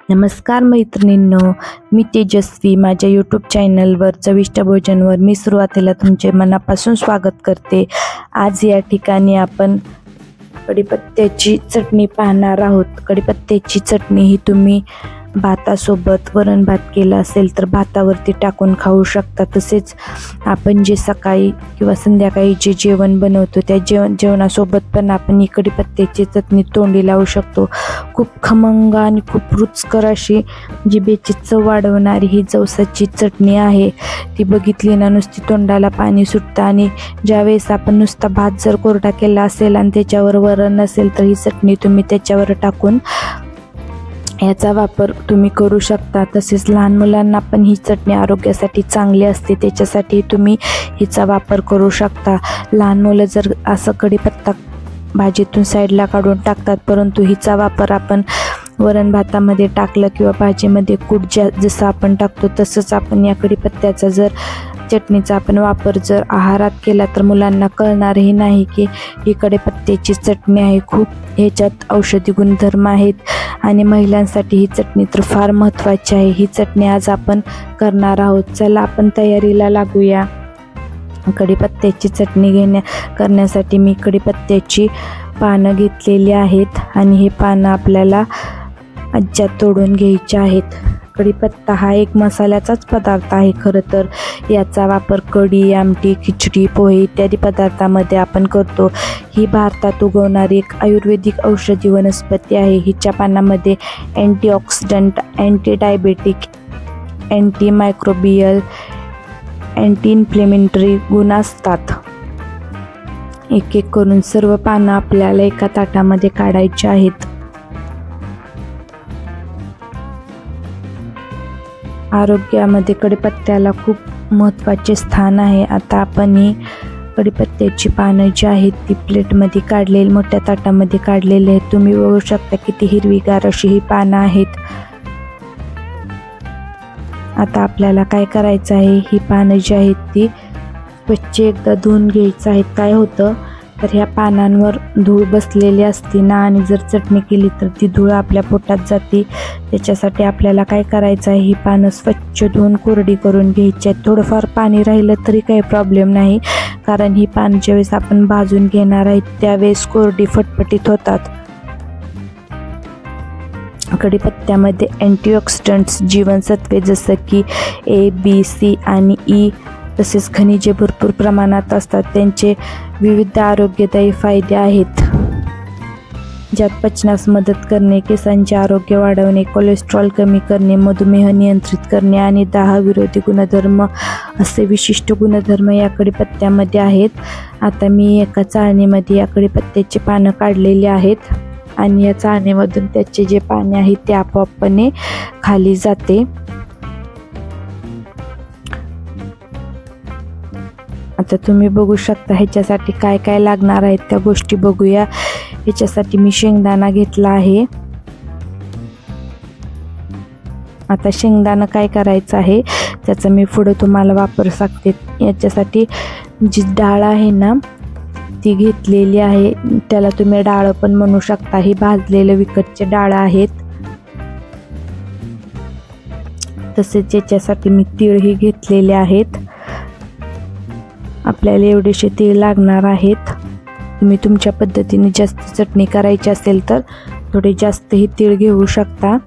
नमस्कार मैत्रिणींनो, मी तेजस्वी. माझ्या यूट्यूब चॅनलवर चविष्ट भोजनवर मी सुरुवातीला तुमचे मनापासून स्वागत करते. आज या ठिकाणी आपण कढीपत्त्याची चटणी पाहणार आहोत. कढीपत्त्याची चटणी ही तुम्ही भातासोबत वरण भात केला असेल तर भातावरती टाकून खाऊ शकता. तसेच आपण जे सकाळी किंवा संध्याकाळी जे जेवण बनवतो त्या जेवणासोबत पण आपण ही कढीपत्त्याची चटणी तोंडी लावू शकतो. खूप खमंग आणि खूप रुचकर अशी जिभेची चव वाढवणारी ही जवसाची चटणी आहे. ती बघितली ना नुसती तोंडाला पाणी सुटतं. आणि ज्यावेळेस आपण नुसता भात जर कोरडा केला असेल आणि त्याच्यावर वरण नसेल तर ही चटणी तुम्ही त्याच्यावर टाकून याचा वापर तुम्ही करू शकता. तसेच लहान मुलांना पण ही चटणी आरोग्यासाठी चांगली असते, त्याच्यासाठी तुम्ही हिचा वापर करू शकता. लहान मुलं जर असं कढीपत्ता भाजीतून साईडला काढून टाकतात, परंतु हिचा वापर आपण वरण भातामध्ये टाकलं किंवा भाजीमध्ये कूट जसं आपण टाकतो तसंच आपण या कढीपत्त्याचा जर चटणीचा आपण वापर जर आहारात केला तर मुलांना कळणारही नाही की ही कढीपत्त्याची चटणी आहे. खूप ह्याच्यात औषधी गुणधर्म आहेत आणि महिलांसाठी ही चटणी तर फार महत्त्वाची आहे. ही चटणी आज आपण करणार आहोत. चला आपण तयारीला लागूया. कढीपत्त्याची चटणी करण्यासाठी मी कढीपत्त्याची पानं घेतलेली आहेत आणि हे पानं आपल्याला आज्यात तोडून घ्यायचे आहेत. कढीपत्ता हा एक मसाल्याचाच पदार्थ आहे. खरं तर याचा वापर कढी, आमटी, खिचडी, पोहे इत्यादी पदार्थामध्ये आपण करतो. ही भारतात उगवणारी एक आयुर्वेदिक औषधी वनस्पती आहे. हिच्या पानामध्ये antioxidant, anti diabetic, anti microbial, anti inflammatory गुण असतात. एक एक करून सर्व पानं आपल्याला एका ताटामध्ये काढायची आहेत. आरोग्यामध्ये कढीपत्त्याला खूप महत्त्वाचे स्थान आहे. आता आपण ही कढीपत्त्याची पानं जी आहेत ती प्लेटमध्ये काढलेली, मोठ्या ताटामध्ये काढलेली आहेत. तुम्ही बघू शकता किती हिरवीगार अशी ही पानं आहेत. आता आपल्याला काय करायचं आहे, ही पानं जी आहेत ती स्वच्छ एकदा धुवून घ्यायचं आहेत. काय होतं तर ह्या पानांवर धूळ बसलेली असते ना, आणि जर चटणी केली तर ती धूळ आपल्या पोटात जाते. त्याच्यासाठी आपल्याला काय करायचं आहे, ही पानं स्वच्छ धुवून कोरडी करून घ्यायची आहेत. थोडंफार पाणी राहिलं तरी काही प्रॉब्लेम नाही, कारण ही पानं ज्यावेळेस आपण भाजून घेणार आहेत त्यावेळेस कोरडी फटफटीत होतात. कढीपत्त्यामध्ये अँटीऑक्सिडंट्स, जीवनसत्वे जसं की A, B, C आणि E तसेच खनिजे भरपूर प्रमाणात असतात. त्यांचे विविध आरोग्यदायी फायदे आहेत, ज्यात पचनास मदत करणे, केसांचे आरोग्य वाढवणे, कोलेस्ट्रॉल कमी करणे, मधुमेह नियंत्रित करणे आणि दाहविरोधी गुणधर्म असे विशिष्ट गुणधर्म या कढीपत्त्यामध्ये आहेत. आता मी एका चाळणीमध्ये या कढीपत्त्याची पानं काढलेली आहेत आणि या चाळणीमधून त्याचे जे पाणी आहे ते आपोआपपणे खाली जाते. आता तुम्ही बघू शकता ह्याच्यासाठी काय काय लागणार आहेत त्या गोष्टी बघूया. ह्याच्यासाठी मी शेंगदाणा घेतला आहे. आता शेंगदाणा काय करायचं आहे त्याचा मी पुढे तुम्हाला वापर सांगते. याच्यासाठी जी डाळ आहे ना ती घेतलेली आहे, त्याला तुम्ही डाळ पण म्हणू शकता. ही भाजलेले विकतचे डाळ आहेत. तसेच याच्यासाठी मी तीळही घेतलेले आहेत. आपल्याला एवढेशे तीळ लागणार आहेत. तुम्ही तुमच्या पद्धतीने जास्त चटणी करायची असेल तर थोडे जास्तही तीळ घेऊ शकता.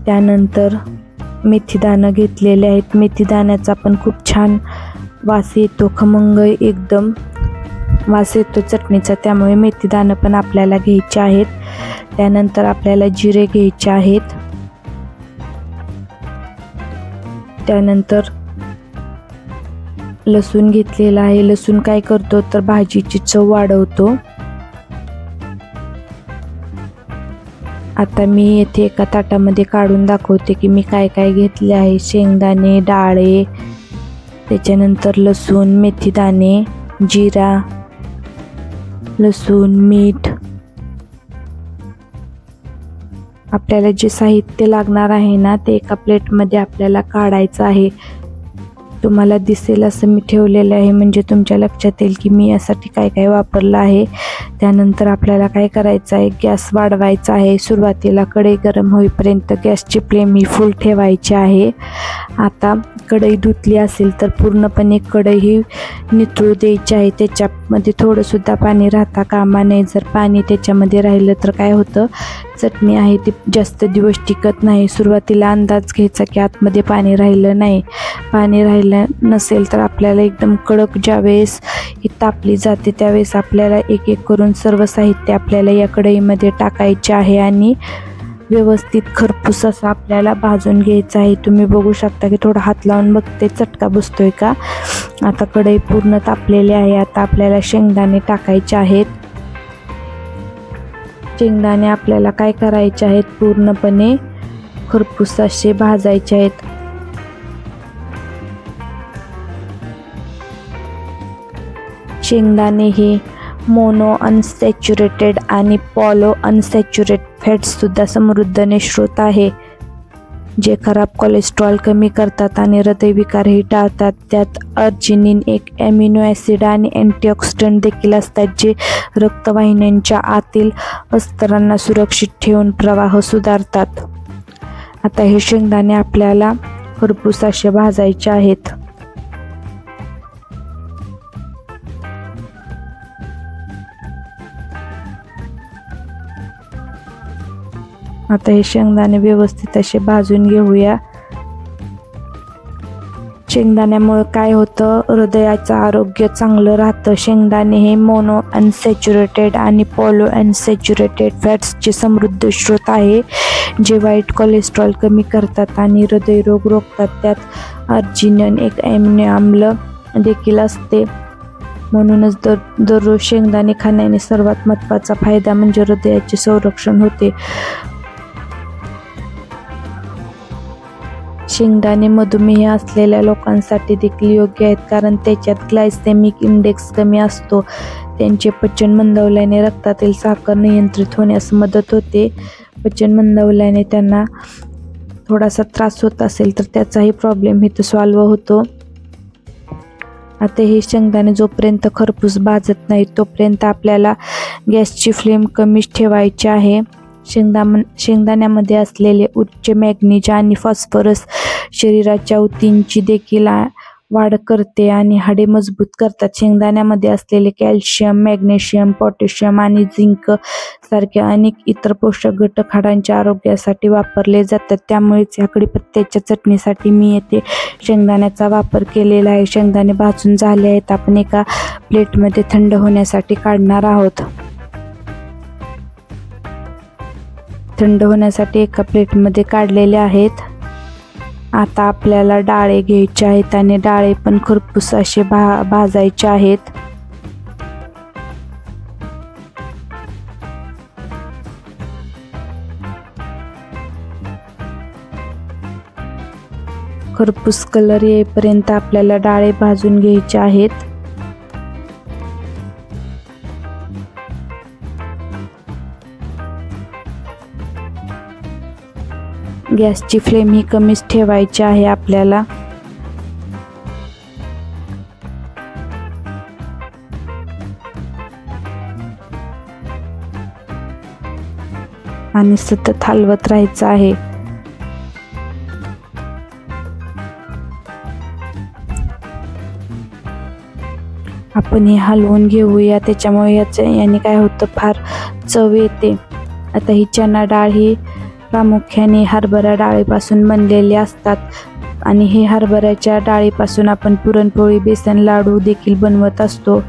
त्यानंतर मेथीदाणं घेतलेले आहेत. मेथीदाण्याचा पण खूप छान वास येतो, खमंग एकदम वास येतो चटणीचा, त्यामुळे मेथीदाणं पण आपल्याला घ्यायचे आहेत. त्यानंतर आपल्याला जिरे घ्यायचे आहेत. त्यानंतर लसूण घेतलेला आहे. लसूण काय करतो तर भाजीची चव वाढवतो. आता मी येथे एका ताटामध्ये काढून दाखवते की मी काय काय घेतले आहे. शेंगदाणे, डाळे, त्याच्यानंतर लसूण, मेथीदाणे, जिरा, लसूण, मीठ. आपल्याला जे साहित्य लागणार आहे ना ते एका प्लेटमध्ये आपल्याला काढायचं आहे. तुम्हाला दिसेल असं मी ठेवलेलं आहे, म्हणजे तुमच्या लक्षात येईल की मी यासाठी काय काय वापरलं आहे. त्यानंतर आपल्याला काय करायचं आहे, गॅस वाढवायचा आहे. सुरुवातीला कढई गरम होईपर्यंत गॅसची फ्लेम ही फुल ठेवायची आहे. आता कढई धुतली असेल तर पूर्णपणे कढई ही निथळू द्यायची आहे. त्याच्यामध्ये थोडंसुद्धा पाणी राहता कामा नये. जर पाणी त्याच्यामध्ये राहिलं तर काय होतं, चटणी आहे ती जास्त दिवस टिकत नाही. सुरुवातीला अंदाज घ्यायचा की आतमध्ये पाणी राहिलं नाही. पाणी राहिलं नसेल तर आपल्याला एकदम कडक ज्यावेळेस ही तापली जाते त्यावेळेस आपल्याला एक एक करून सर्व साहित्य आपल्याला या कढईमध्ये टाकायचे आहे आणि व्यवस्थित खरपूस असं आपल्याला भाजून घ्यायचं आहे. तुम्ही बघू शकता की थोडा हात लावून बघते चटका बसतोय का. आता कढई पूर्ण तापलेली आहे. आता आपल्याला शेंगदाणे टाकायचे आहेत. शेंगदाणे आपल्याला काय करायचे आहेत, पूर्णपणे खरपूस असे भाजायचे आहेत. शेंगदाणे हे मोनो अनसॅच्युरेटेड आणि पॉलो अनसॅच्युरेट फॅट्ससुद्धा समृद्धने स्रोत आहे, जे खराब कोलेस्ट्रॉल कमी करतात आणि हृदयविकारही टाळतात. त्यात अर्जिनिन एक ॲमिनो ॲसिड आणि अँटीऑक्सिडंट देखील असतात, जे रक्तवाहिन्यांच्या आतील अस्तरांना सुरक्षित ठेवून प्रवाह सुधारतात. आता हे शेंगदाणे आपल्याला खरपूस असे भाजायचे आहेत. आता हे शेंगदाणे व्यवस्थित असे भाजून घेऊया. शेंगदाण्यामुळे काय होतं, हृदयाचं आरोग्य चांगलं राहतं. शेंगदाणे हे मोनो अनसॅच्युरेटेड आणि पॉलो अनसॅच्युरेटेड फॅट्सचे समृद्ध स्रोत आहे, जे वाईट कोलेस्ट्रॉल कमी करतात आणि हृदयरोग रोखतात. त्यात अर्जिनिन एक ॲमिनो आम्ल देखील असते. म्हणूनच दररोज शेंगदाणे खाण्याने सर्वात महत्त्वाचा फायदा म्हणजे हृदयाचे संरक्षण होते. शेंगदाणे मधुमेह असलेल्या लोकांसाठी देखील योग्य आहेत, कारण त्याच्यात ग्लायसेमिक इंडेक्स कमी असतो. त्यांचे पचन मंदावल्याने रक्तातील साखर नियंत्रित होण्यास मदत होते. पचन मंदावल्याने त्यांना थोडासा त्रास होत असेल तर त्याचाही प्रॉब्लेम इथं सॉल्व्ह होतो. आता हे शेंगदाणे जोपर्यंत खरपूस भाजत नाही तोपर्यंत आपल्याला गॅसची फ्लेम कमीच ठेवायची आहे. शेंगदाण्यामध्ये असलेले उच्च मॅग्नीज आणि फॉस्फरस शरीराच्या ऊतींची देखील वाढ करते आणि हाडे मजबूत करतात. शेंगदाण्यामध्ये असलेले कॅल्शियम, मॅग्नेशियम, पोटॅशियम आणि झिंक सारखे अनेक इतर पोषक घटक हाडांच्या आरोग्यासाठी वापरले जातात. त्यामुळेच या कढीपत्त्याच्या चटणीसाठी मी येथे शेंगदाण्याचा वापर केलेला आहे. शेंगदाणे भाजून झाले आहेत. आपण एका प्लेटमध्ये थंड होण्यासाठी काढणार आहोत. थंड होण्यासाठी एका प्लेटमध्ये काढलेले आहेत. आता आपल्याला डाळे घ्यायचे आहेत आणि डाळे पण खरपूस असे भाजायचे आहेत. खरपूस कलर येईपर्यंत आपल्याला डाळे भाजून घ्यायचे आहेत. गॅसची फ्लेम ही कमीच ठेवायची आहे आपल्याला. आणि सतत हलवत राहायचं आहे. आपण हे हलवून घेऊया, त्याच्यामुळे याने काय होतं, फार चव येते. आता ही चणा डाळ ही प्रामुख्याने हरभरा डाळीपासून बनलेले असतात आणि हे हरभऱ्याच्या डाळीपासून आपण पुरणपोळी, बेसन लाडू देखील बनवत असतो.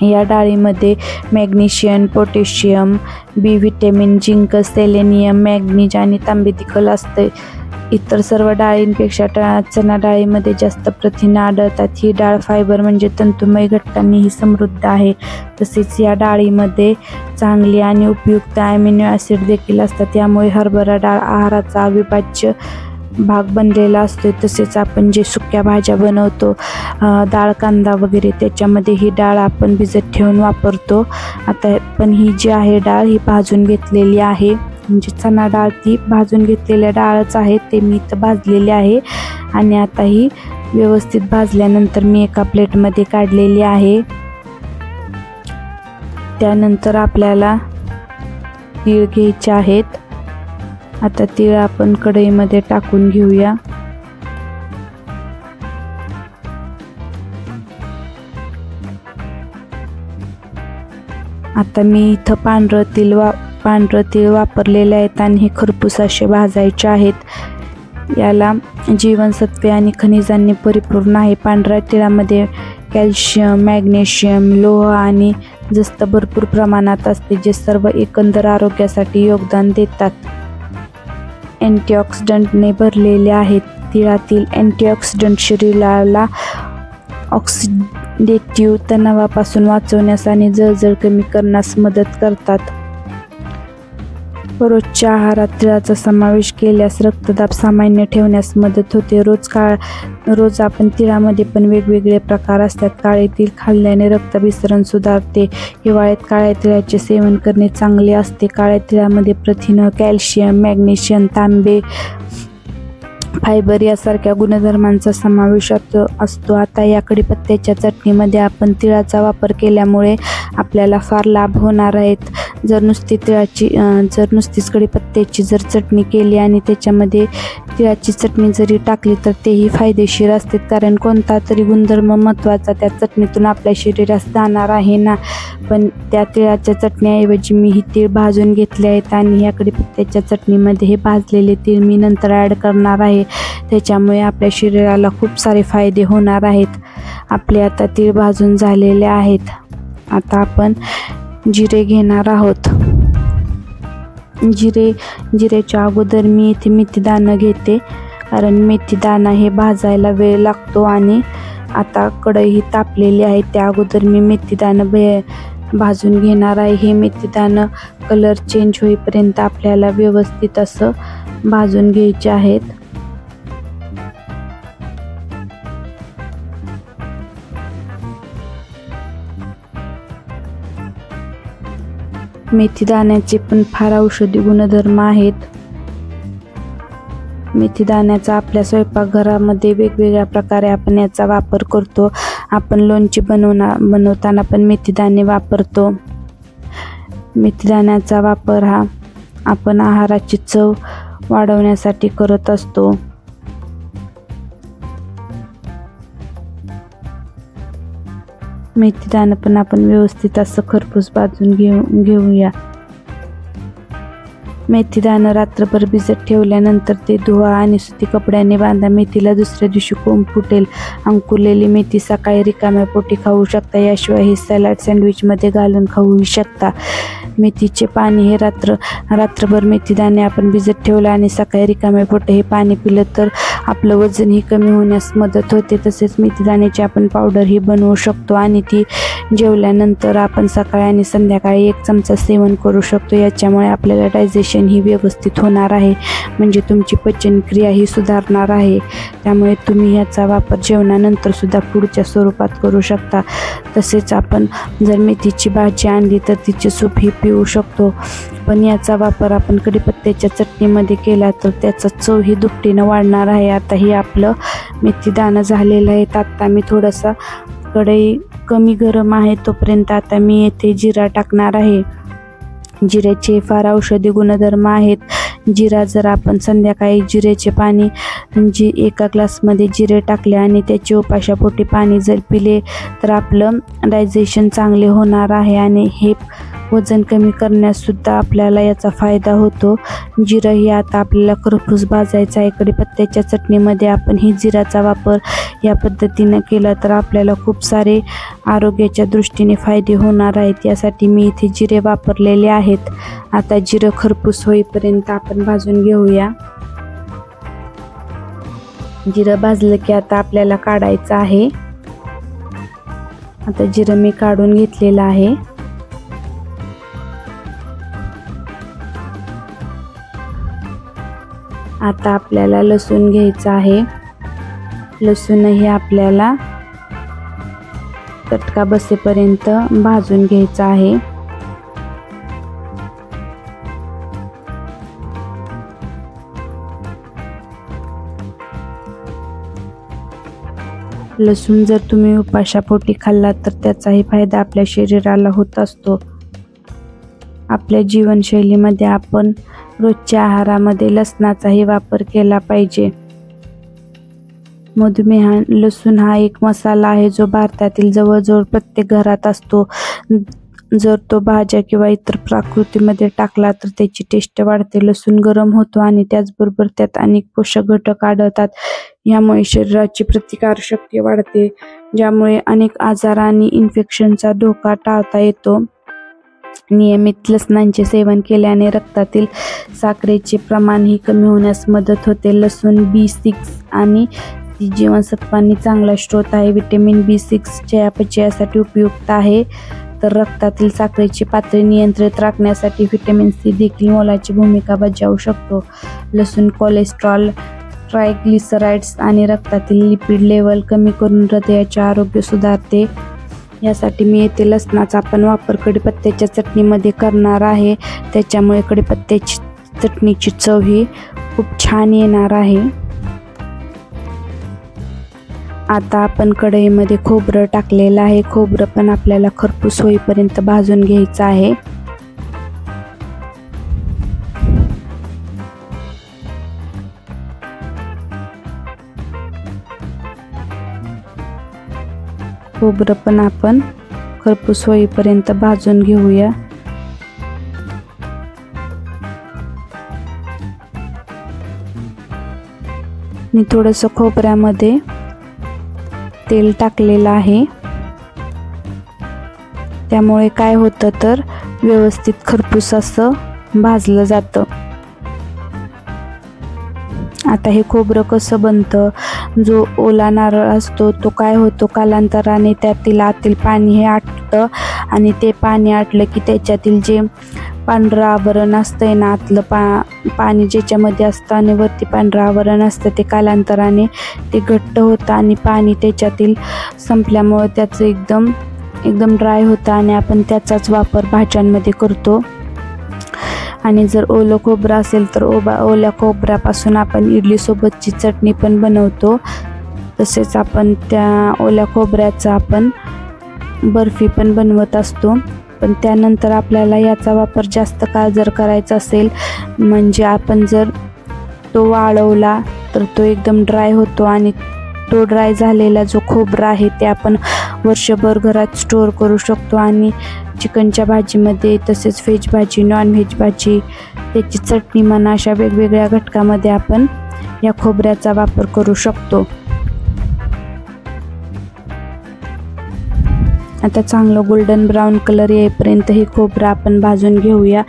या डाळीमध्ये मॅग्नेशियम, पोटॅशियम, बी व्हिटॅमिन, झिंक, सेलेनियम, मॅग्नीज आणि तांबे देखील असते. इतर सर्व डाळींपेक्षा चणा डाळीमध्ये जास्त प्रथिने आढळतात. ही डाळ फायबर म्हणजे तंतुमय घटकांनीही समृद्ध आहे. तसेच या डाळीमध्ये चांगले आणि उपयुक्त ॲमिनो ॲसिड देखील असतात. यामुळे हरभरा डाळ आहाराचा अविभाज्य भाग बनलेला असतो. तसेच आपण जे सुक्या भाज्या बनवतो, डाळ, कांदा वगैरे, त्याच्यामध्ये ही डाळ आपण भिजत ठेवून वापरतो. आता पण ही जी आहे डाळ ही भाजून घेतलेली आहे, म्हणजे चणा डाळ ती भाजून घेतलेल्या डाळच आहे. ते मी इथं भाजलेले आहे आणि आता ही व्यवस्थित भाजल्यानंतर मी एका प्लेटमध्ये काढलेली आहे। त्यानंतर आपल्याला तीळ घ्यायचे आहेत। आता तीळ आपण कढईमध्ये टाकून घेऊया। आता मी इथं पांढरं तीळ वापरलेले आहेत आणि हे खरपूस असे भाजायचे आहेत। याला जीवनसत्वे आणि खनिजांनी परिपूर्ण आहे। पांढऱ्या तिळामध्ये कॅल्शियम, मॅग्नेशियम, लोह आणि जस्त भरपूर प्रमाणात असते, जे सर्व एकंदर आरोग्यासाठी योगदान देतात। अँटीऑक्सिडंटने भरलेले आहेत। तिळातील अँटीऑक्सिडंट शरीराला ऑक्सिडेटिव्ह तणावापासून वाचवण्यास आणि जळजळ कमी करण्यास मदत करतात। रोजच्या आहारात तिळाचा समावेश केल्यास रक्तदाब सामान्य ठेवण्यास मदत होते। रोज आपण तिळामध्ये पण वेगवेगळे प्रकार असतात। काळे तीळ खाल्ल्याने रक्ताभिसरण सुधारते। हिवाळ्यात काळ्या तिळाचे सेवन करणे चांगले असते। काळ्या तिळामध्ये प्रथिन, कॅल्शियम, मॅग्नेशियम, तांबे, फायबर यासारख्या गुणधर्मांचा समावेश असतो। आता या कढीपत्त्याच्या चटणीमध्ये आपण तिळाचा वापर केल्यामुळे आपल्याला फार लाभ होणार आहेत। जर नुसतीच कढीपत्त्याची जर चटणी केली आणि त्याच्यामध्ये तिळाची चटणी जरी टाकली तर तेही फायदेशीर असते, कारण कोणता तरी गुणधर्म महत्त्वाचा त्या चटणीतून आपल्या शरीरास जाणार आहे ना। पण त्या तिळाच्या चटणीऐवजी मी ही तीळ भाजून घेतले आहेत आणि या कढीपत्त्याच्या चटणीमध्ये हे भाजलेले तीळ मी नंतर ॲड करणार आहे। त्याच्यामुळे आपल्या शरीराला खूप सारे फायदे होणार आहेत। आपले आता तीळ भाजून झालेले आहेत। आता आपण जिरे घेणार आहोत। जिरेच्या अगोदर मी इथे मेथीदाणा घेते, कारण मेथीदाणा हे भाजायला वेळ लागतो। आणि आता कढई तापलेली आहे, त्या अगोदर मी मेथीदाणा भाजून घेणार आहे। हे मेथीदाणा कलर चेंज होईपर्यंत आपल्याला व्यवस्थित असं भाजून घ्यायचे आहेत। मेथीदाण्याचे पण फार औषधी गुणधर्म आहेत। मेथीदाण्याचा आपल्या स्वयंपाकघरामध्ये वेगवेगळ्या प्रकारे आपण याचा वापर करतो। आपण लोणची बनवताना पण मेथीदाणे वापरतो। मेथीदाण्याचा वापर हा आपण आहाराची चव वाढवण्यासाठी करत असतो। मेथीदाणा पण आपण व्यवस्थित असं खरपूस भाजून घेऊया। मेथीदाणा रात्रभर भिजत ठेवल्यानंतर ते धुवा आणि सुती कपड्याने बांधा। मेथीला दुसऱ्या दिवशी कोंब फुटेल। अंकुरलेली मेथी सकाळी रिकाम्या पोटी खाऊ शकता। याशिवाय हे सॅलड, सँडविचमध्ये घालून खाऊ शकता। मेथीचे पाणी हे रात्रभर मेथीदाणे आपण भिजत ठेवलं आणि सकाळी रिकाम्या पोटी हे पाणी पिलं तर आपलं वजनही कमी होण्यास मदत होते। तसेच मेथीदाण्याची आपण पावडरही बनवू शकतो आणि ती जेवल्यानंतर आपण सकाळी आणि संध्याकाळी 1 चमचा सेवन करू शकतो। याच्यामुळे आपल्याला डायजेशन ही व्यवस्थित होणार आहे, म्हणजे तुमची पचनक्रिया ही सुधारणार आहे। त्यामुळे तुम्ही याचा वापर जेवणानंतर सुद्धा पुढच्या स्वरूपात करू शकता। तसेच आपण जर मेथीची भाजी आणली तर तिचे सूप ही पिऊ शकतो। पण याचा वापर आपण कढीपत्त्याच्या चटणीमध्ये केला तर त्याचा चव ही दुपटीनं वाढणार आहे। आता ही आपलं मेथीदाणा झालेलं आहे। आता मी थोडासा कढई कमी गरम आहे तोपर्यंत आता मी येथे जिरा टाकणार आहे। जिऱ्याचे फार औषधी गुणधर्म आहेत। जिरा जर आपण संध्याकाळी जिऱ्याचे पाणी एका ग्लासमध्ये जिरे टाकले आणि त्याचे उपाशापोटी पाणी जर पिले तर आपलं डायजेशन चांगले होणार आहे आणि हे वजन कमी करण्यास सुद्धा आपल्याला याचा फायदा होतो। जिरं ही आता आपल्याला खरपूस भाजायचं आहे। कढीपत्त्याच्या चटणीमध्ये आपण ही जिराचा वापर या पद्धतीने केला तर आपल्याला खूप सारे आरोग्याच्या दृष्टीने फायदे होणार आहेत। यासाठी मी इथे जिरे वापरलेले आहेत। आता जिरं खरपूस होईपर्यंत आपण भाजून घेऊया। जिरं भाजलं की आता आपल्याला काढायचं आहे। आता जिरं मी काढून घेतलेलं आहे। आता आपल्याला लसूण घ्यायचं आहे। लसूणही आपल्याला चटका बसेपर्यंत भाजून घ्यायचा आहे। लसूण जर तुम्ही उपाशापोटी खाल्ला तर त्याचाही फायदा आपल्या शरीराला होत असतो. आपल्या जीवनशैलीमध्ये आपण रोजच्या आहारामध्ये लसणाचाही वापर केला पाहिजे. लसूण हा एक मसाला आहे जो भारतातील जवळजवळ प्रत्येक घरात असतो. जर तो भाज्या किंवा इतर पाककृतीमध्ये टाकला तर त्याची टेस्ट वाढते. लसूण गरम होतो आणि त्याचबरोबर त्यात अनेक पोषक घटक आढळतात. यामुळे शरीराची प्रतिकारशक्ती वाढते, ज्यामुळे अनेक आजार आणि इन्फेक्शनचा धोका टाळता येतो. नियमित लसणाचे सेवन केल्याने रक्तातील साखरेचे प्रमाणही कमी होण्यास मदत होते. लसूण B6 आणि C जीवनसत्वांनी चांगला स्रोत आहे. व्हिटॅमिन B6 चयापचयासाठी उपयुक्त आहे, तर रक्तातील साखरेची पातळी नियंत्रित राखण्यासाठी व्हिटॅमिन C देखील मोलाची भूमिका बजावू शकतो. लसूण कोलेस्ट्रॉल, ट्रायग्लिसराइड्स आणि रक्तातील लिपिड लेवल कमी करून हृदयाचे आरोग्य सुधारते. यासाठी मी येथे लसणाचा आपण वापर कढीपत्त्याच्या चटणीमध्ये करणार आहे. त्याच्यामुळे कढीपत्त्याची चटणीची चव ही खूप छान येणार आहे. आता आपण कढईमध्ये खोबरं टाकलेलं आहे. खोबरं पण आपल्याला खरपूस होईपर्यंत भाजून घ्यायचं आहे. खोबरं पण आपण खरपूस होईपर्यंत भाजून घेऊया. मी थोडंसं खोबऱ्यामध्ये तेल टाकलेलं आहे. त्यामुळे काय होतं तर व्यवस्थित खरपूस असं भाजलं जातं. आता हे खोबरं कसं बनतं, जो ओला नारळ असतो तो काय होतो कालांतराने त्यातील आतील पाणी हे आटतं आणि ते पाणी आटलं की त्याच्यातील जे पांढरं आवरण असतंय ना, आतलं पाणी ज्याच्यामध्ये असतं आणि वरती पांढरं आवरण असतं ते कालांतराने ते घट्ट होतं आणि पाणी त्याच्यातील संपल्यामुळे त्याचं एकदम ड्राय होतं आणि आपण त्याचाच वापर भाज्यांमध्ये करतो. आणि जर ओलं खोबरं असेल तर ओल्या खोबऱ्यापासून आपण इडलीसोबतची चटणी पण बनवतो. तसेच आपण त्या ओल्या खोबऱ्याचा आपण बर्फी पण बनवत असतो. पण त्यानंतर आपल्याला याचा वापर जास्त काळ जर करायचा असेल, म्हणजे आपण जर तो वाळवला तर तो एकदम ड्राय होतो आणि तो ड्राय झालेला जो खोबरा आहे ते आपण वर्षभर घरात स्टोअर करू शकतो आणि चिकनच्या भाजीमध्ये, तसेच व्हेज भाजी, नॉन व्हेज भाजी, त्याची चटणी म्हणा, अशा वेगवेगळ्या घटकामध्ये आपण या खोबऱ्याचा वापर करू शकतो. आता चांगलं गोल्डन ब्राऊन कलर येईपर्यंत हे खोबरं आपण भाजून घेऊया.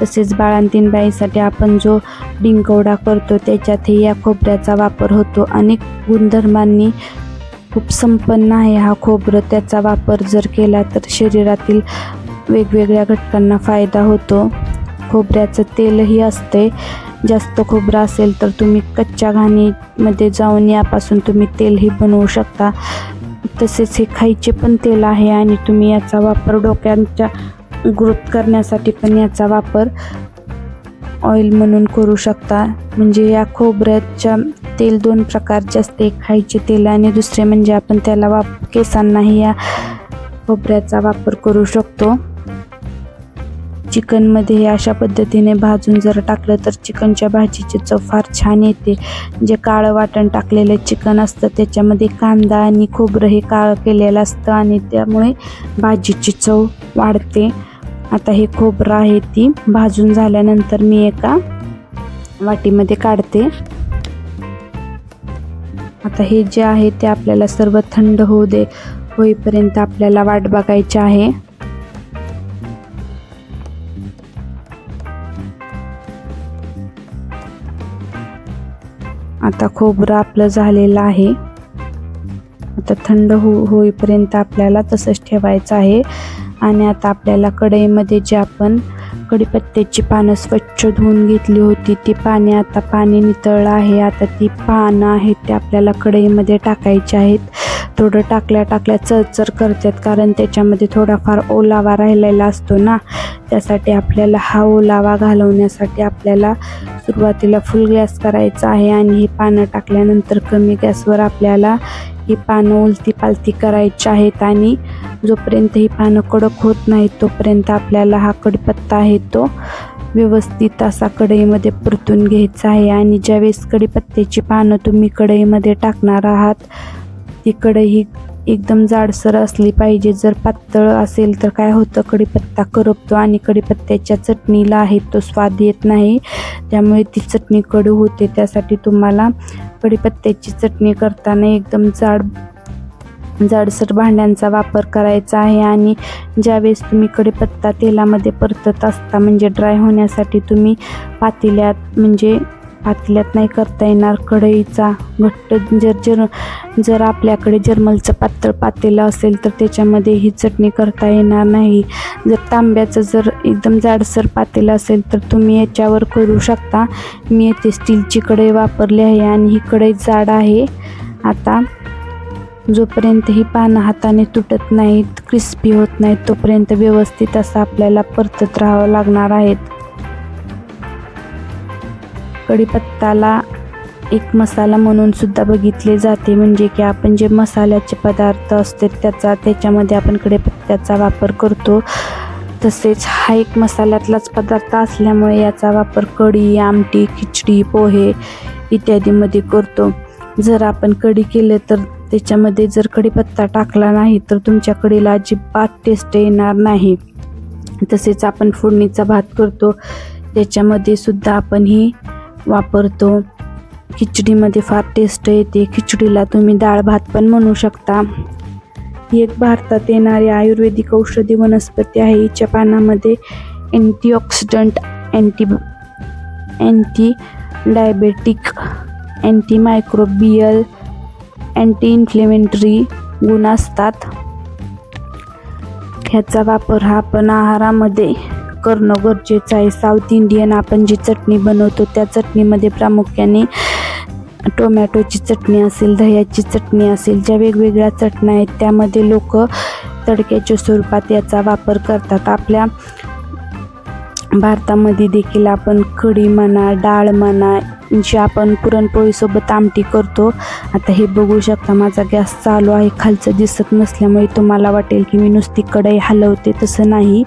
तसेच बाळंतीण बाईसाठी आपण जो डिंकवडा करतो त्याच्यातही या खोबऱ्याचा वापर होतो. अनेक गुणधर्मांनी खूप संपन्न आहे हा खोबरं. त्याचा वापर जर केला तर शरीरातील वेगवेगळ्या घटकांना फायदा होतो. खोबऱ्याचं तेलही असते. जास्त खोबरं असेल तर तुम्ही कच्च्या घाणीमध्ये जाऊन यापासून तुम्ही तेलही बनवू शकता. तसेच हे खायचे पण तेल आहे आणि तुम्ही याचा वापर डोक्यांच्या ग्रोथ करण्यासाठी पण याचा वापर ऑइल म्हणून करू शकता. म्हणजे या खोबऱ्याच्या तेल दोन प्रकारचे असते, एक खायचे तेल आणि दुसरे म्हणजे आपण त्याला केसांनाही या खोबऱ्याचा वापर करू शकतो. चिकनमध्ये अशा पद्धतीने भाजून जर टाकलं तर चिकनच्या भाजीची चव फार छान येते. जे काळं वाटण टाकलेलं चिकन असतं त्याच्यामध्ये कांदा आणि खोबरं हे काळं केलेलं असतं आणि त्यामुळे भाजीची चव वाढते. आता हे खोबरं आहे ती भाजून झाल्यानंतर मी एका वाटीमध्ये काढते. आता हे जे आहे ते आपल्याला सर्व थंड होईपर्यंत आपल्याला वाट बघायची आहे. आता खोबरं आपलं झालेलं आहे. आता थंड होईपर्यंत आपल्याला तसंच ठेवायचं आहे. आणि आता आपल्याला कढईमध्ये जे आपण कढीपत्त्याची पानं स्वच्छ धुवून घेतली होती ती पाणी नितळलं आहे. आता ती पानं आहेत ते आपल्याला कढईमध्ये टाकायची आहेत. थोडं टाकल्या चरचर करतात कारण त्याच्यामध्ये थोडाफार ओलावा राहिलेला असतो ना, त्यासाठी आपल्याला हा ओलावा घालवण्यासाठी आपल्याला सुरुवातीला फुल गॅस करायचा आहे आणि ही पानं टाकल्यानंतर कमी गॅसवर आपल्याला ही पानं उलती पालती करायची आहेत आणि जोपर्यंत ही पानं कडक होत नाही तोपर्यंत आपल्याला हा कढीपत्ता आहे तो व्यवस्थित असा कढईमध्ये परतून घ्यायचा आहे। आणि ज्यावेळेस कढीपत्त्याची पानं तुम्ही कढईमध्ये टाकणार आहात ती कढई एकदम जाडसर असली पाहिजे। जर पातळ असेल तर काय होतं, कढीपत्ता करपतो आणि कढीपत्त्याच्या चटणीला आहे तो स्वाद येत नाही, त्यामुळे ती चटणी कडू होते। त्यासाठी तुम्हाला कढीपत्त्याची चटणी करताना एकदम जाडसर भांड्यांचा वापर करायचा आहे। आणि ज्यावेळेस तुम्ही कढीपत्ता तेलामध्ये परतत असता म्हणजे ड्राय होण्यासाठी तुम्ही पातेल्यात नाही करता येणार, कढईचा घट्ट जर आपल्याकडे जर्मलचं पातळ पातेलं असेल तर त्याच्यामध्ये ही चटणी करता येणार नाही। जर तांब्याचं जर एकदम जाडसर पातेलं असेल तर तुम्ही याच्यावर करू शकता। मी येथे स्टीलची कढई वापरली आहे आणि ही कढई जाड आहे। आता जोपर्यंत ही पानं हाताने तुटत नाहीत, क्रिस्पी होत नाहीत तोपर्यंत व्यवस्थित असं आपल्याला परतत राहावं लागणार आहेत। कढीपत्ताला एक मसाला म्हणून सुद्धा बघितले जाते, म्हणजे की आपण जे मसाल्याचे पदार्थ असतात त्याच्यामध्ये आपण कढीपत्त्याचा वापर करतो। तसेच हा एक मसाल्यातलाच पदार्थ असल्यामुळे याचा वापर कढी, आमटी, खिचडी, पोहे इत्यादीमध्ये करतो। जर आपण कढी केले तर त्याच्यामध्ये जर कढीपत्ता टाकला नाही तर तुमच्या कढीला अजिबात टेस्ट येणार नाही। तसेच आपण फोडणीचा भात करतो त्याच्यामध्ये सुद्धा आपण ही वापरतो। खिचडीमध्ये फार टेस्ट येते। खिचडीला तुम्ही डाळ भात पण म्हणू शकता। ही एक भारतात येणारी आयुर्वेदिक औषधी वनस्पती आहे। हिच्या पानामध्ये antioxidant, anti diabetic, antimicrobial, anti inflammatory गुण असतात। ह्याचा वापर हा आपण आहारामध्ये करणं गरजेचं आहे। साऊथ इंडियन आपण जी चटणी बनवतो त्या चटणीमध्ये प्रामुख्याने टोमॅटोची चटणी असेल, दह्याची चटणी असेल, ज्या वेगवेगळ्या चटण्या आहेत त्यामध्ये लोक तडक्याच्या स्वरूपात याचा वापर करतात। आपल्या भारतामध्ये देखील आपण कढी म्हणा, डाळ म्हणा, जी आपण पुरणपोळीसोबत आमटी करतो। आता हे बघू शकता माझा गॅस चालू आहे, खालचं दिसत नसल्यामुळे तुम्हाला वाटेल की मी नुसती कढई हलवते, तसं नाही।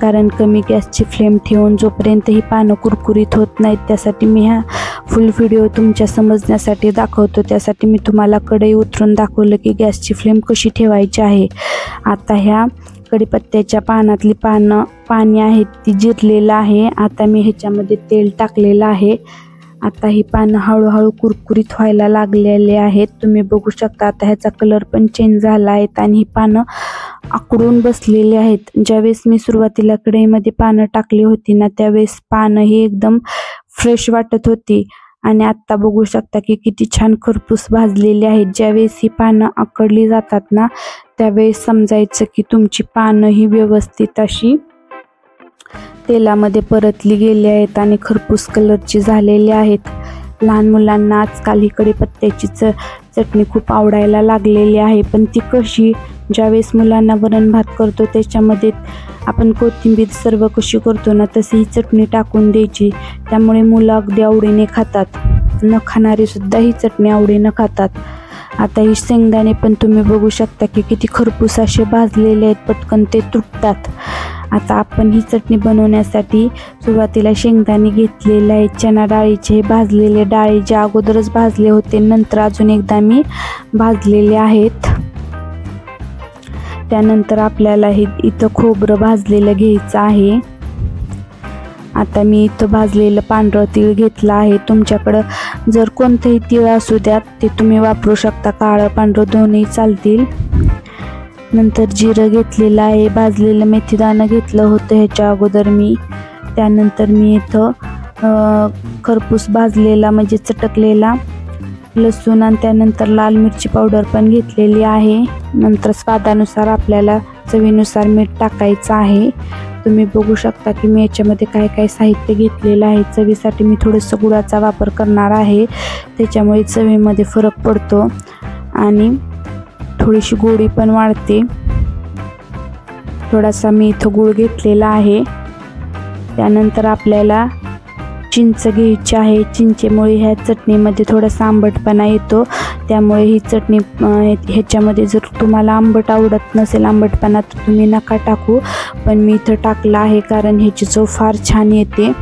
कारण कमी गॅसची फ्लेम ठेवून जोपर्यंत ही पानं कुरकुरीत होत नाहीत त्यासाठी मी हा फुल व्हिडिओ तुमच्या समजण्यासाठी दाखवतो। त्यासाठी मी तुम्हाला कढई उतरून दाखवलं की गॅसची फ्लेम कशी ठेवायची आहे। आता ह्या कढीपत्त्याच्या पानातली पाणी आहे ती जिरलेलं आहे। आता मी ह्याच्यामध्ये तेल टाकलेलं आहे। आता ही पानं हळूहळू कुरकुरीत व्हायला लागलेले आहेत, तुम्ही बघू शकता। आता ह्याचा कलर पण चेंज झाला आहे आणि ही पानं आकडून बसलेली आहेत। ज्यावेळेस मी सुरुवातीला कढईमध्ये पानं टाकली होती ना त्यावेळेस पानं ही एकदम फ्रेश वाटत होती आणि आत्ता बघू शकता की किती छान खरपूस भाजलेली आहेत। ज्यावेळेस ही पानं आकडली जातात ना त्यावेळेस समजायचं की तुमची पानं ही व्यवस्थित अशी तेलामध्ये परतली गेली आहेत आणि खरपूस कलरची झालेली आहेत। लहान मुलांना आजकाल ही कढीपत्त्याची चटणी खूप आवडायला लागलेली आहे। पण ती कशी, ज्यावेळेस मुलांना वरण भात करतो त्याच्यामध्ये आपण कोथिंबीर सर्व कशी करतो ना तशी ही चटणी टाकून द्यायची, त्यामुळे मुलं अगदी आवडीने खातात। न खाणारे सुद्धा ही चटणी आवडीने खातात। आता ही शेंगदाणे पण तुम्ही बघू शकता की किती खरपूस असे भाजलेले आहेत, पटकन ते तुटतात। आता आपण ही चटणी बनवण्यासाठी सुरुवातीला शेंगदाणे घेतलेले आहेत, चणा डाळीचे भाजलेले, डाळी जे अगोदरच भाजले होते नंतर अजून एकदा मी भाजलेले आहेत। त्यानंतर आपल्याला हे इथं खोबरं भाजलेलं घ्यायचं आहे। आता मी इथं भाजलेलं पांढरं तीळ घेतलं आहे। तुमच्याकडं जर कोणतंही तीळ असू द्यात ते तुम्ही वापरू शकता, काळं पांढरं दोन्ही चालतील। नंतर जिरं घेतलेलं आहे, भाजलेलं मेथीदाणं घेतलं होतं ह्याच्या अगोदर मी। त्यानंतर मी इथं खरपूस भाजलेला म्हणजे चटकलेला लसूण आणि त्यानंतर लाल मिरची पावडर पण घेतलेली आहे। नंतर स्वादानुसार आपल्याला चवीनुसार मीठ टाकायचं आहे। तुम्ही बघू शकता की मी याच्यामध्ये काय काय साहित्य घेतलेलं आहे। चवीसाठी मी थोडंसं गुळाचा वापर करणार आहे, त्याच्यामुळे चवीमध्ये फरक पडतो आणि थोडीशी गोडी पण वाढते। थोडासा मी इथं गूळ घेतलेला आहे। त्यानंतर आपल्याला चिंच घ्यायची आहे। चिंचेमुळे ह्या चटणीमध्ये थोडासा आंबटपणा येतो, त्यामुळे ही चटणी ह्याच्यामध्ये जर तुम्हाला आंबट आवडत नसेल, आंबटपणा, तर तुम्ही नका टाकू, पण मी इथं टाकला आहे कारण ह्याची चव फार छान येते।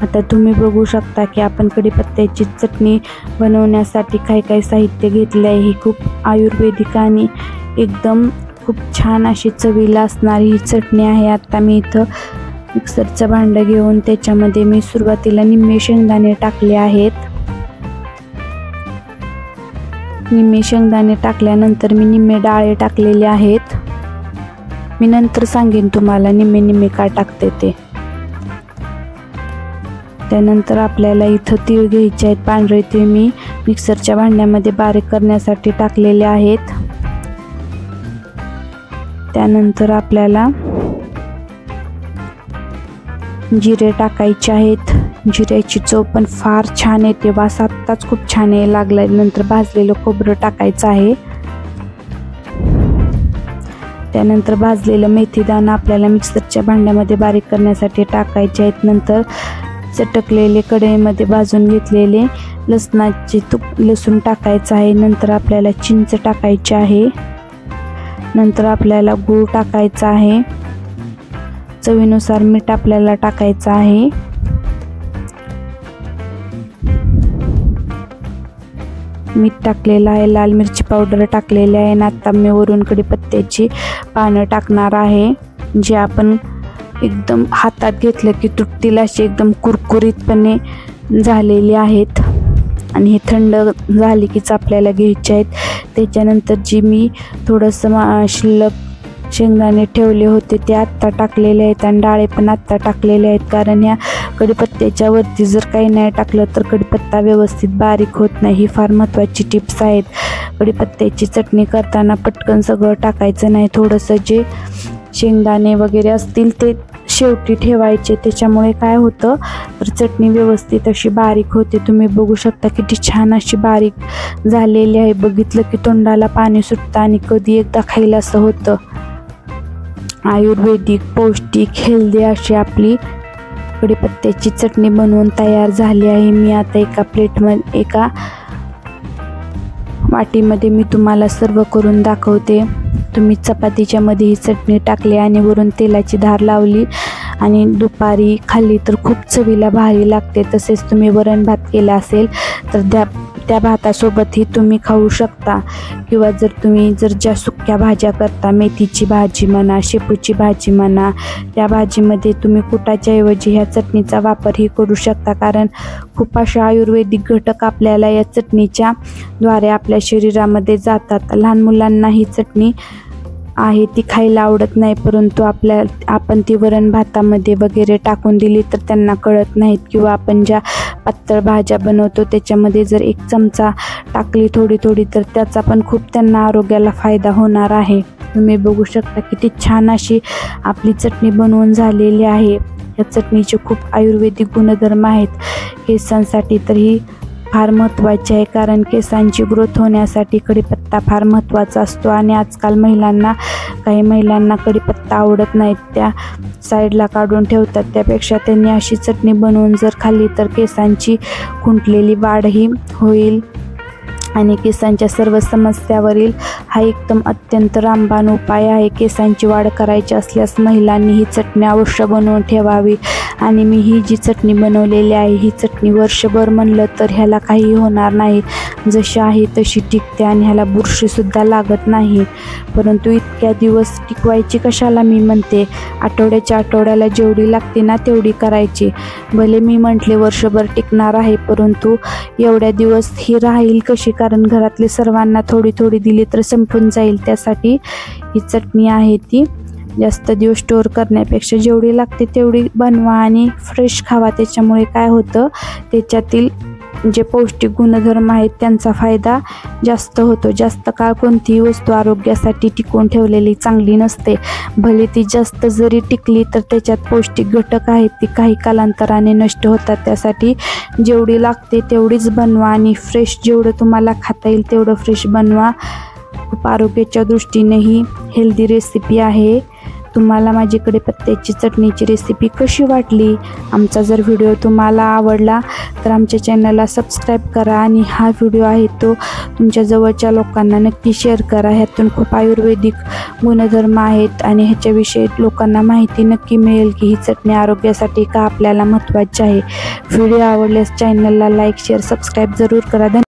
आता तुम्ही बघू शकता की आपण कढीपत्त्याची चटणी बनवण्यासाठी काय काय साहित्य घेतले आहे। ही खूप आयुर्वेदिक आणि एकदम खूप छान अशी चवीला असणारी ही चटणी आहे। आता मी इथं मिक्सरचं भांडं घेऊन त्याच्यामध्ये मी सुरुवातीला निम्मे शेंगदाणे टाकले आहेत। निम्मे शेंगदाणे टाकल्यानंतर मी निम्मे डाळे टाकलेले आहेत। मी नंतर सांगेन तुम्हाला निम्मे निम्मे का टाकते ते। त्यानंतर आपल्याला इथं तीळ घ्यायचे आहेत। पांढरे तीळ मी मिक्सरच्या भांड्यामध्ये बारीक करण्यासाठी टाकलेले आहेत। त्यानंतर आपल्याला जिरे टाकायचे आहेत। जिऱ्याची चव पण फार छान येते, वास आत्ताच खूप छान यायला लागलाय। नंतर भाजलेलं खोबरं टाकायचं आहे। त्यानंतर भाजलेलं मेथीदाणा आपल्याला मिक्सरच्या भांड्यामध्ये बारीक करण्यासाठी टाकायचे आहेत। नंतर चटकलेले कढईमध्ये भाजून घेतलेले लसूण टाकायचं आहे। नंतर आपल्याला चिंच टाकायची आहे। नंतर आपल्याला गूळ टाकायचा आहे। चवीनुसार मीठ आपल्याला टाकायचं आहे। मीठ टाकलेलं आहे, लाल मिरची पावडर टाकलेली आहे। आणि आता मी वरून कढीपत्त्याची पानं टाकणार आहे, जे आपण एकदम हातात घेतलं की तुटतील अशी एकदम कुरकुरीतपणे झालेली आहेत। आणि हे थंड झाली कीच आपल्याला घ्यायचे आहेत। त्याच्यानंतर जी मी थोडंसं शिल्लक शेंगदाणे ठेवले होते ते आत्ता टाकलेले आहेत, आणि डाळे पण आत्ता टाकलेले आहेत, कारण ह्या कढीपत्त्याच्या वरती जर काही नाही टाकलं तर कढीपत्ता व्यवस्थित बारीक होत नाही। ही फार महत्त्वाची टिप्स आहेत। कढीपत्त्याची चटणी करताना पटकन सगळं टाकायचं नाही, थोडंसं जे शेंगदाणे वगैरे असतील ते शेवटी ठेवायचे। त्याच्यामुळे काय होतं तर चटणी व्यवस्थित अशी बारीक होते। तुम्ही बघू शकता किती छान अशी बारीक झालेली आहे। बघितलं की तोंडाला पाणी सुटतं आणि कधी एकदा खायला असं होतं। आयुर्वेदिक, पौष्टिक, हेल्दी अशी आपली कढीपत्त्याची चटणी बनवून तयार झाली आहे। मी आता एका वाटीमध्ये मी तुम्हाला सर्व करून दाखवते। तुम्ही चपातीच्या मध्ये ही चटणी टाकली आणि वरून तेलाची धार लावली आणि दुपारी खाल्ली तर खूप चवीला भारी लागते। तसेच तुम्ही वरण भात केला असेल तर त्या भातासोबतही तुम्ही खाऊ शकता, किंवा जर ज्या सुक्या भाज्या करता, मेथीची भाजी म्हणा, शेपूची भाजी म्हणा, त्या भाजीमध्ये तुम्ही कुटाच्या ऐवजी ह्या चटणीचा वापरही करू शकता, कारण खूप अशा आयुर्वेदिक घटक आपल्याला या चटणीच्या द्वारे आपल्या शरीरामध्ये जातात। लहान मुलांना ही चटणी आहे ती खायला आवडत नाही, परंतु आपण ती वरण भातामध्ये वगैरे टाकून दिली तर त्यांना कळत नाहीत, किंवा आपण ज्या पातळ भाज्या बनवतो त्याच्यामध्ये जर 1 चमचा टाकली थोडी थोडी तर त्याचा पण खूप त्यांना आरोग्याला फायदा होणार आहे। तुम्ही बघू शकता किती छान अशी आपली चटणी बनवून झालेली आहे। या चटणीचे खूप आयुर्वेदिक गुणधर्म आहेत। केसांसाठी तर ही फार महत्त्वाची आहे, कारण केसांची ग्रोथ होण्यासाठी कढीपत्ता फार महत्त्वाचा असतो। आणि आजकाल काही महिलांना कढीपत्ता आवडत नाहीत, त्या साईडला काढून ठेवतात। त्यापेक्षा त्यांनी अशी चटणी बनवून जर खाल्ली तर केसांची खुंटलेली वाढही होईल आणि केसांच्या सर्व समस्यावरील हा एकदम अत्यंत रामबाण उपाय आहे। केसांची वाढ करायची असल्यास महिलांनी ही चटणी अवश्य बनवून ठेवावी। आणि मी ही जी चटणी बनवलेली आहे ही चटणी वर्षभर म्हणलं तर ह्याला काही होणार नाही, जशी आहे तशी टिकते आणि ह्याला बुरशीसुद्धा लागत नाही। परंतु इतक्या दिवस टिकवायची कशाला मी म्हणते, आठवड्याला जेवढी लागते ना तेवढी करायची। भले मी म्हटले वर्षभर टिकणार आहे, परंतु एवढ्या दिवस ही राहील कशी, कारण घरातले सर्वांना थोडी थोडी दिली तर संपून जाईल। त्यासाठी ही चटणी आहे ती जास्त दिवस स्टोअर करण्यापेक्षा जेवढी लागते तेवढी बनवा आणि फ्रेश खावा। त्याच्यामुळे काय होतं, त्याच्यातील जे पौष्टिक गुणधर्म आहेत त्यांचा फायदा जास्त होतो। जास्त काळ कोणतीही वस्तू आरोग्यासाठी टिकवून ठेवलेली चांगली नसते। भले ती जास्त जरी टिकली तर त्याच्यात पौष्टिक घटक आहेत ती काही कालांतराने नष्ट होतात। त्यासाठी जेवढी लागते तेवढीच बनवा आणि फ्रेश जेवढं तुम्हाला खाता येईल तेवढं फ्रेश बनवा। खूप आरोग्याच्या दृष्टीने ही हेल्दी रेसिपी आहे। तुम्हाला माझी कढीपत्त्याची चटणीची रेसिपी कशी वाटली? आमचा जर व्हिडिओ तुम्हाला आवडला तर आमच्या चॅनलला सबस्क्राईब करा आणि हा व्हिडिओ आहे तो तुमच्या जवळच्या लोकांना नक्की शेअर करा. ह्यातून खूप आयुर्वेदिक गुणधर्म आहेत आणि ह्याच्याविषयी लोकांना माहिती नक्की मिळेल की ही चटणी आरोग्यासाठी का आपल्याला महत्त्वाची आहे. व्हिडिओ आवडल्यास चॅनलला लाईक, शेअर, सबस्क्राईब जरूर करा.